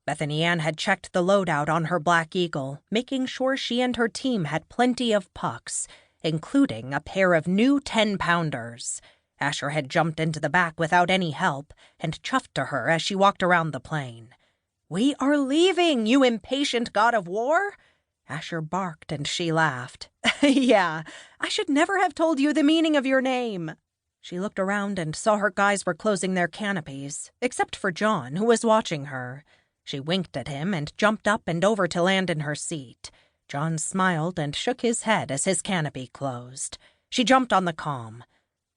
Bethany Anne had checked the loadout on her Black Eagle, making sure she and her team had plenty of pucks, including a pair of new 10-pounders. Asher had jumped into the back without any help and chuffed to her as she walked around the plane. "We are leaving, you impatient god of war!" Asher barked and she laughed. "Yeah, I should never have told you the meaning of your name." She looked around and saw her guys were closing their canopies, except for John, who was watching her. She winked at him and jumped up and over to land in her seat. John smiled and shook his head as his canopy closed. She jumped on the comm.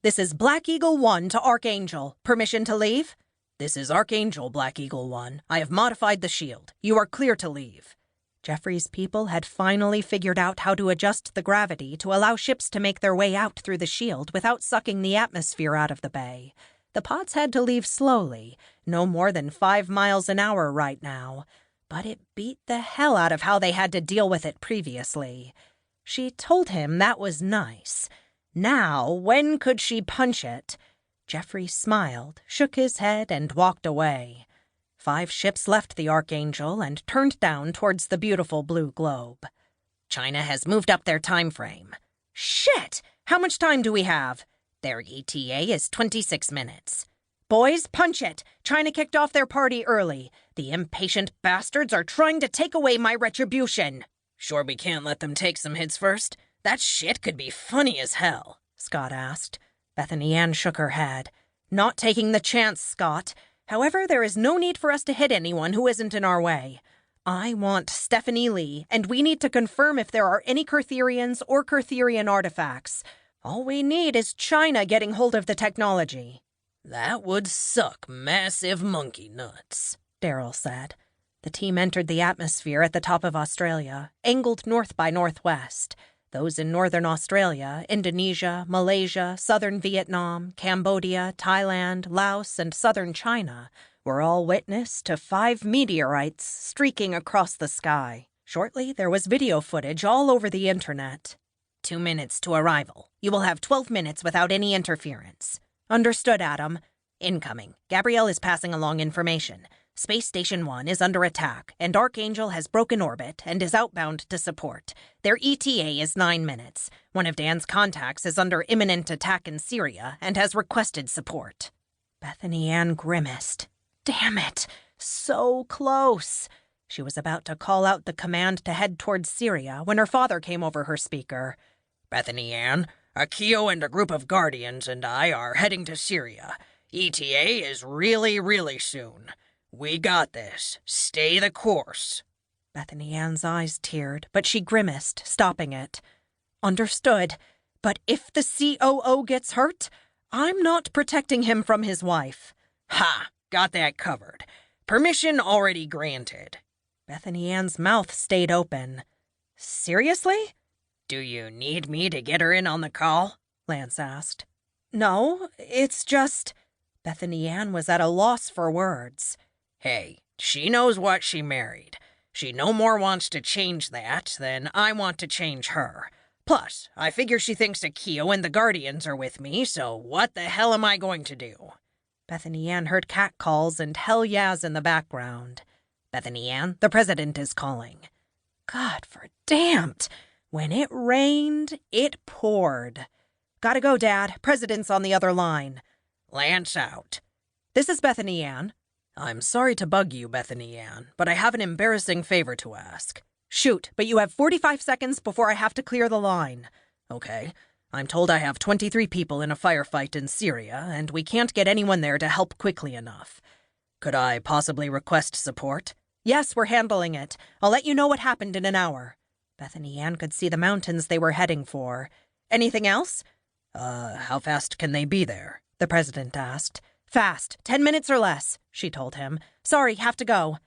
"This is Black Eagle 1 to Archangel. Permission to leave?" "This is Archangel, Black Eagle 1. I have modified the shield. You are clear to leave." Jeffrey's people had finally figured out how to adjust the gravity to allow ships to make their way out through the shield without sucking the atmosphere out of the bay. The pods had to leave slowly, no more than 5 miles an hour right now, but it beat the hell out of how they had to deal with it previously. She told him that was nice. Now, when could she punch it? Jeffrey smiled, shook his head, and walked away. 5 ships left the Archangel and turned down towards the beautiful blue globe. "China has moved up their time frame." "Shit! How much time do we have?" "Their ETA is 26 minutes. "Boys, punch it! China kicked off their party early. The impatient bastards are trying to take away my retribution." "Sure we can't let them take some hits first? That shit could be funny as hell," Scott asked. Bethany Anne shook her head. "Not taking the chance, Scott. However, there is no need for us to hit anyone who isn't in our way. I want Stephanie Lee, and we need to confirm if there are any Kurtherians or Kurtherian artifacts. All we need is China getting hold of the technology." "That would suck massive monkey nuts," Daryl said. The team entered the atmosphere at the top of Australia, angled north by northwest. Those in northern Australia, Indonesia, Malaysia, southern Vietnam, Cambodia, Thailand, Laos, and southern China were all witness to 5 meteorites streaking across the sky. Shortly, there was video footage all over the internet. 2 minutes to arrival. You will have 12 minutes without any interference." "Understood, Adam." "Incoming. Gabrielle is passing along information. Space Station 1 is under attack, and Archangel has broken orbit and is outbound to support. Their ETA is 9 minutes. One of Dan's contacts is under imminent attack in Syria and has requested support." Bethany Anne grimaced. Damn it! So close! She was about to call out the command to head towards Syria when her father came over her speaker. "Bethany Anne, Akio and a group of Guardians and I are heading to Syria. ETA is really, really soon. We got this. Stay the course." Bethany Ann's eyes teared, but she grimaced, stopping it. "Understood. But if the COO gets hurt, I'm not protecting him from his wife." "Ha! Got that covered. Permission already granted." Bethany Ann's mouth stayed open. "Seriously?" "Do you need me to get her in on the call?" Lance asked. "No, it's just—" Bethany Anne was at a loss for words. "Hey, she knows what she married. She no more wants to change that than I want to change her. Plus, I figure she thinks Akio and the Guardians are with me, so what the hell am I going to do?" Bethany Anne heard catcalls and hell yeahs in the background. "Bethany Anne, the president is calling." God verdamned. When it rained, it poured. "Gotta go, Dad. President's on the other line." "Lance out." "This is Bethany Anne." "I'm sorry to bug you, Bethany Anne, but I have an embarrassing favor to ask." "Shoot, but you have 45 seconds before I have to clear the line." "Okay. I'm told I have 23 people in a firefight in Syria, and we can't get anyone there to help quickly enough. Could I possibly request support?" "Yes, we're handling it. I'll let you know what happened in an hour." Bethany Anne could see the mountains they were heading for. "Anything else?" How fast can they be there?" the president asked. "Fast. 10 minutes or less," she told him. "Sorry, have to go."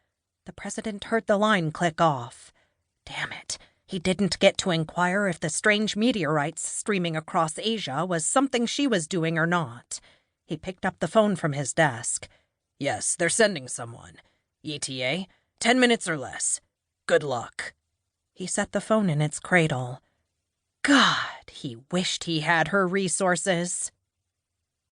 The president heard the line click off. Damn it. He didn't get to inquire if the strange meteorites streaming across Asia was something she was doing or not. He picked up the phone from his desk. "Yes, they're sending someone. ETA? 10 minutes or less. Good luck." He set the phone in its cradle. God, he wished he had her resources.